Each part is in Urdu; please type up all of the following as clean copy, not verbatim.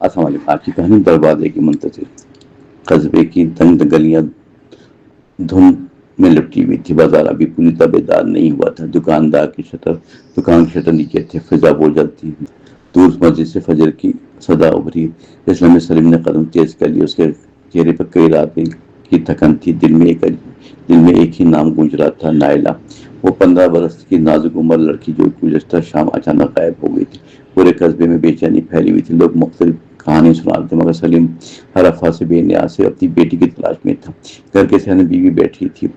السلام علیکم۔ آپ کی کہانی دروازے کی منتظر۔ قصبے کی تنگ گلیاں دھند میں لپٹی ہوئی تھی، بازار ابھی پوری طرح بیدار نہیں ہوا تھا۔ دکان کی شٹر نیچے تھے، فضا بوجھل تھی، دور مسجد سے فجر کی صدا ابھری۔ اس لمحے سلیم نے قدم تیز کر لیا، اس کے چہرے پر کئی راتیں کی تھکن تھی، دل میں ایک ہی نام گونج رہا تھا، نائلہ۔ وہ 15 برس کی نازک عمر لڑکی جو گزشتہ شام اچانک غائب ہو گئی تھی۔ پورے قصبے میں بے چینی پھیلی ہوئی تھی، لوگ مختلف کہانی سنا رہے تھے، مگر سلیم ہر افواہ سے بے نیاز سے اپنی بیٹی کی تلاش میں تھا۔ گھر کے صحن میں بیوی بیٹھی تھی،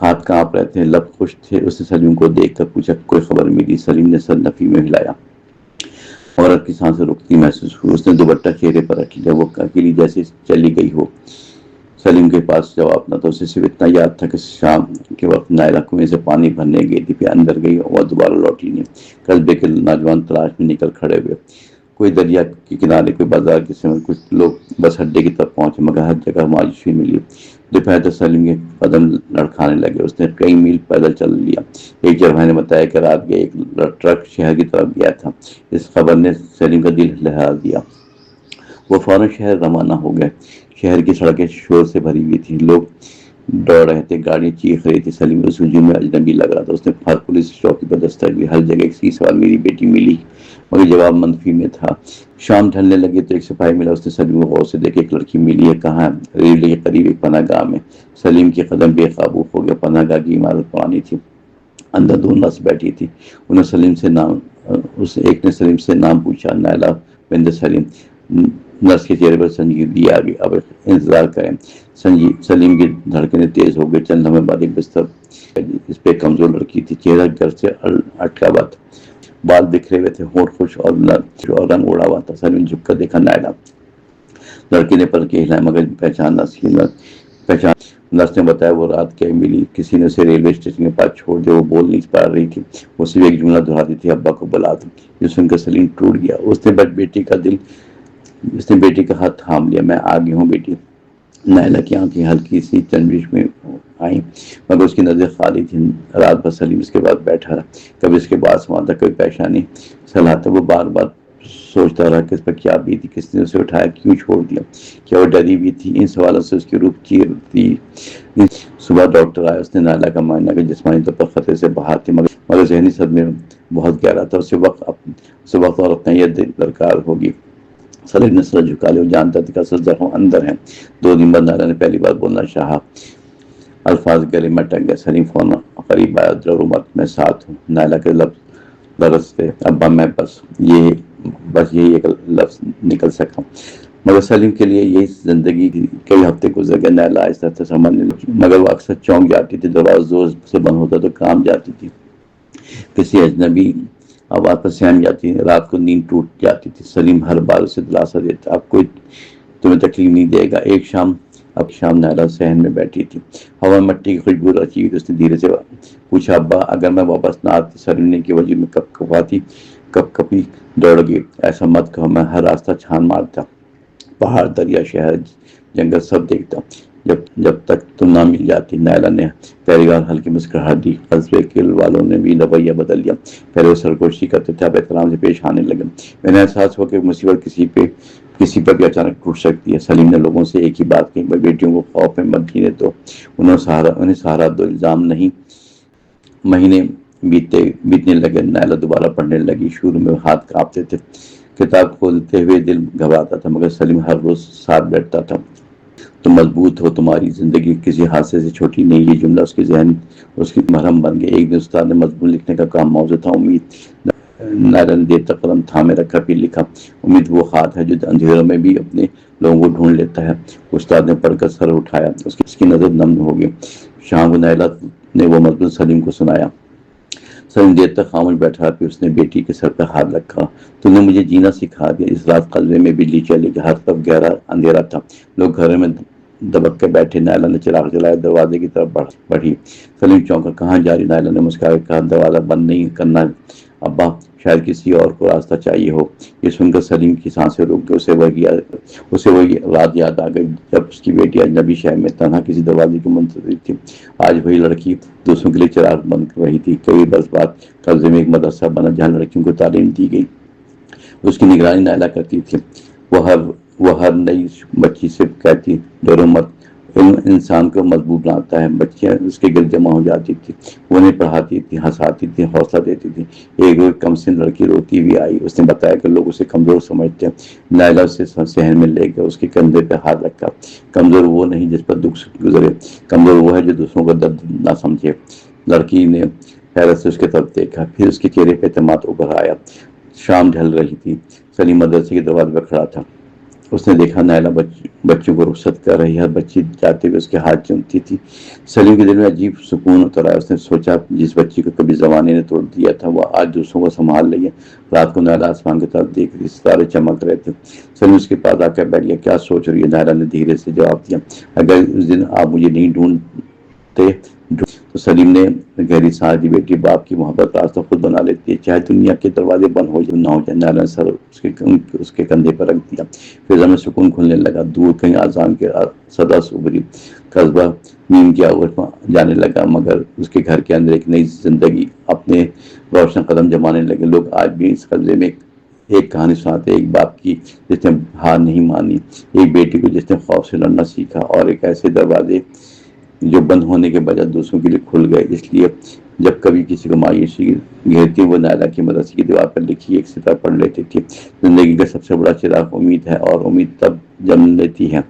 ہاتھ کانپ رہے تھے، لب خشک تھے۔ اس نے سلیم کو دیکھ کر پوچھا، کوئی خبر ملی؟ سلیم نے سر نفی میں ہلایا، عورت کی سانسیں رکتی محسوس ہوئی۔ اس نے دوپٹہ چہرے پر رکھ لیا، وہ اکیلی جیسے چلی گئی ہو۔ سلیم کے پاس جواب نہ تھا، اسے صرف اتنا یاد تھا کہ شام کے وقت نائلہ کنویں سے پانی بھرنے گئی تھی، پھر اندر گئی اور دوبارہ لوٹی نہیں۔ قصبے کے نوجوان تلاش میں نکل کھڑے ہوئے، کوئی دریا کے کنارے، کوئی بازار کے سمت، کچھ لوگ بس اڈے کی طرف پہنچے، مگر ہر جگہ مایوسی ملی۔ دوپہر تک سلیم کے قدم لڑکھانے لگے، اس نے کئی میل پیدل چل لیا۔ ایک جگہ نے بتایا کہ رات کے ایک ٹرک شہر کی طرف گیا تھا۔ اس خبر نے سلیم کا دل لہلا دیا۔ وہ فوراً شہر روانہ ہو گئے۔ شہر کی سڑکیں شور سے بھری ہوئی تھیں، لوگ دوڑ رہے تھے، گاڑیاں چیخ رہی تھی۔ سلیم اس ہجوم میں اجنبی لگ رہا تھا۔ اس نے ہر پولیس چوکی پر دستک دی، ہر جگہ ایک ہی سوال، میری بیٹی ملی؟ مگر جواب منفی میں تھا۔ شام ڈھلنے لگی تو ایک سپاہی ملا، اس نے سلیم کو غور سے دیکھا۔ ایک لڑکی ملی ہے؟ کہاں ہے؟ ریلوے کے قریب ایک پناہ گاہ میں۔ سلیم کے قدم بے قابو ہو گئے۔ پناہ گاہ کی عمارت پرانی تھی، اندر 2 نرس بیٹھی تھی۔ ایک نے سلیم سے نام پوچھا، نائلہ بنت سلیم۔ نرس کے چہرے پر سنجیدگی آ گئی، اب انتظار کریں۔ سلیم کی دھڑکنیں تیز ہو گئی۔ چند لمحے بعد ایک بستر اس پہ کمزور لڑکی تھی، چہرہ گر سے اٹکا ہوا تھا، بال بکھرے ہوئے تھے، ہونٹ خشک اور رنگ اڑا ہوا تھا۔ سلیم جھک کر دیکھا، نائلہ۔ لڑکی نے پلکیں ہلائیں مگر پہچان نہ سکی۔ نرس نے بتایا وہ رات کے ملی، کسی نے اسے ریلوے اسٹیشن کے پاس چھوڑ دیا۔ وہ بول نہیں پا رہی تھی، وہ صرف ایک جملہ دہراتی تھی، ابا کو بلا دو۔ یہ سن کر سلیم ٹوٹ گیا۔ اس نے بیٹی کا ہاتھ تھام لیا، میں آ گئی ہوں بیٹی۔ نائلہ کی آنکھیں ہلکی سی چنبش میں آئیں، مگر اس کی نظر خالی تھی۔ رات بھر سلیم اس کے بعد بیٹھا رہا، کبھی اس کے پاس سنبھالتا، کبھی پیشانی سہلاتا۔ وہ بار بار سوچتا رہا کہ اس پر کیا بیتی، کس نے اسے اٹھایا، کیوں چھوڑ دیا، کیا وہ ڈری ہوئی تھی؟ ان سوالوں سے اس کی روح چیرتی۔ صبح ڈاکٹر آیا، اس نے نائلہ کا معائنہ کیا۔ جسمانی طور پر خطرے سے باہر تھی، مگر ذہنی صدمے بہت گہرا تھا۔ اسے وقت اور اقنعیت درکار ہوگی۔ سلیم نے سر جھکا لیا، وہ جانتا تھا کہ اصل زخم اندر ہے۔ 2 دن بعد نائلہ نے پہلی بار بولنا چاہا، الفاظ گلے میں اٹک گئے۔ سلیم فوراً قریب آیا، ضرور مت، میں ساتھ ہوں۔ نائلہ کے لفظ لرزتے، ابا میں بس یہی ایک لفظ نکل سکا، مگر سلیم کے لیے یہی زندگی تھی۔ کئی ہفتے گزر گئے، نائلہ آہستہ آہستہ سنبھلنے لگی، مگر وہ اکثر چونک جاتی تھی، دروازہ زور سے بند ہوتا تو کام جاتی تھی، کسی اجنبی آواز پر سہم جاتی، رات کو نیند ٹوٹ جاتی تھی۔ سلیم ہر بار اسے دلاسا دیتا، اب کوئی تمہیں تکلیف نہیں دے گا۔ ایک شام نائلہ صحن میں بیٹھی تھی، ہوا میں مٹی کی خوشبو رچی ہوئی تھی۔ اس نے دھیرے سے پوچھا، ابا اگر میں واپس نہ آتی؟ سلیم نے کی وجہ میں کپ کپی دوڑ گئی، ایسا مت کہو، میں ہر راستہ چھان مارتا، پہاڑ، دریا، شہر، جنگل سب دیکھتا، جب تک تم نہ مل جاتی۔ نائلہ نے پہلی بار ہلکی مسکراہٹ دی۔ قصبے کے والوں نے بھی رویہ بدل دیا، پہلے وہ سرگوشی کرتے تھے، اب احترام سے پیش آنے لگے۔ میں نے احساس ہوا کہ مصیبت کسی پر بھی اچانک ٹوٹ سکتی ہے۔ سلیم نے لوگوں سے ایک ہی بات کہی، بیٹیوں کو خوف میں مت جینے دو، انہیں سہارا دو، الزام نہیں۔ مہینے بیتنے لگے، نائلہ دوبارہ پڑھنے لگی۔ شروع میں ہاتھ کانپتے تھے، کتاب کھولتے ہوئے دل گھبراتا تھا، مگر سلیم ہر روز ساتھ بیٹھتا تھا۔ تم مضبوط ہو، تمہاری زندگی کسی حادثے سے چھوٹی نہیں۔ یہ جملہ اس کے ذہن اس کی مرہم بن گیا۔ ایک دن استاد نے مضمون لکھنے کا کام، موضوع تھا امید۔ نائلہ نے دیر تک قلم تھامے رکھا، پھر لکھا، امید وہ ہاتھ ہے جو اندھیروں میں بھی اپنے لوگوں کو ڈھونڈ لیتا ہے۔ استاد نے پڑھ کر سر اٹھایا، اس کی نظر نم ہو گئی۔ شام کو نائلہ نے وہ مضمون سلیم کو سنایا۔ سلیم دیر تک خاموش بیٹھا رہا، پھر اس نے بیٹی کے سر پہ ہاتھ رکھا، تم نے مجھے جینا سکھا دیا۔ اس رات قصبے میں بجلی چلی گئی، ہر طرف گہرا اندھیرا تھا، لوگ گھروں میں دبک کے بیٹھے۔ نائلہ نے چراغ جلایا، دروازے کی طرف بڑھی۔ سلیم چونکا، کہاں جا رہی؟ نائلہ نے مسکرا کے کہا، دروازہ بند نہیں کرنا ابا، شاید کسی اور کو راستہ چاہیے ہو۔ یہ سن کر سلیم کی سانسیں رک گئی، اسے وہی رات یاد آ گئی جب اس کی بیٹی اجنبی شہر میں تنہا کسی دروازے کی منتظر تھی۔ آج وہی لڑکی دوسروں کے لیے چراغ بند کر رہی تھی۔ کئی برس بعد قصبے میں ایک مدرسہ بنا جہاں لڑکیوں کو تعلیم دی گئی۔ اس کی نگرانی نائلہ کرتی تھی۔ وہ ہر نئی بچی سے کہتی ڈرو مت، علم انسان کو مضبوط بناتا ہے۔ بچیاں اس کے گرد جمع ہو جاتی تھی، وہ انہیں پڑھاتی تھی، ہنساتی تھی، حوصلہ دیتی تھی۔ ایک روز کم سن لڑکی روتی ہوئی آئی، اس نے بتایا کہ لوگ اسے کمزور سمجھتے ہیں۔ نائلہ اسے صحن میں لے گیا، اس کے کندھے پہ ہاتھ رکھا۔ کمزور وہ نہیں جس پر دکھ گزرے، کمزور وہ ہے جو دوسروں کا درد نہ سمجھے۔ لڑکی نے حیرت سے اس کی طرف دیکھا، پھر اس کے چہرے پہ اعتماد ابھر آیا۔ شام ڈھل رہی تھی، سلیم مدرسے کے دروازے پر کھڑا تھا۔ اس نے دیکھا نائلہ بچوں کو رخصت کر رہی، ہر بچی جاتے ہوئے اس کے ہاتھ چومتی تھی۔ سلیم کے دل میں عجیب سکون اتر آیا۔ اس نے سوچا جس بچی کو کبھی زمانے نے توڑ دیا تھا وہ آج دوسروں کو سنبھال رہی ہے۔ رات کو نائلہ آسمان کی طرف دیکھ رہی، ستارے چمک رہے تھے۔ سلیم اس کے پاس آ کر بیٹھ گیا۔ کیا سوچ رہی ہے؟ نائلہ نے دھیرے سے جواب دیا۔ اگر اس دن آپ مجھے نہیں ڈھونڈتے تو سلیم نے گہری سانس دی۔ بیٹی باپ کی محبت راستہ خود بنا لیتی ہے، چاہے دنیا کے دروازے بند ہو جائے نہ ہو جائے۔ نائلہ نے سر اس کے کندھے پر رکھ دیا۔ فضا میں سکون کھلنے لگا، دور کہیں اذان کے صدا سے ابھری قصبہ نیند کی آغوش میں جانے لگا، مگر اس کے گھر کے اندر ایک نئی زندگی اپنے روشن قدم جمانے لگے۔ لوگ آج بھی اس قصبے میں ایک کہانی سناتے، ایک باپ کی جس نے ہار نہیں مانی، ایک بیٹی کو جس نے خوف سے لڑنا سیکھا، اور ایک ایسے دروازے جو بند ہونے کے بجائے دوسروں کے لیے کھل گئے۔ اس لیے جب کبھی کسی کو مایوسی گھیرتی وہ نائلہ کی مدرسے کی دیوار پر لکھی ایک ستارہ پڑھ لیتی تھی۔ زندگی کا سب سے بڑا چراغ امید ہے، اور امید تب جم لیتی ہے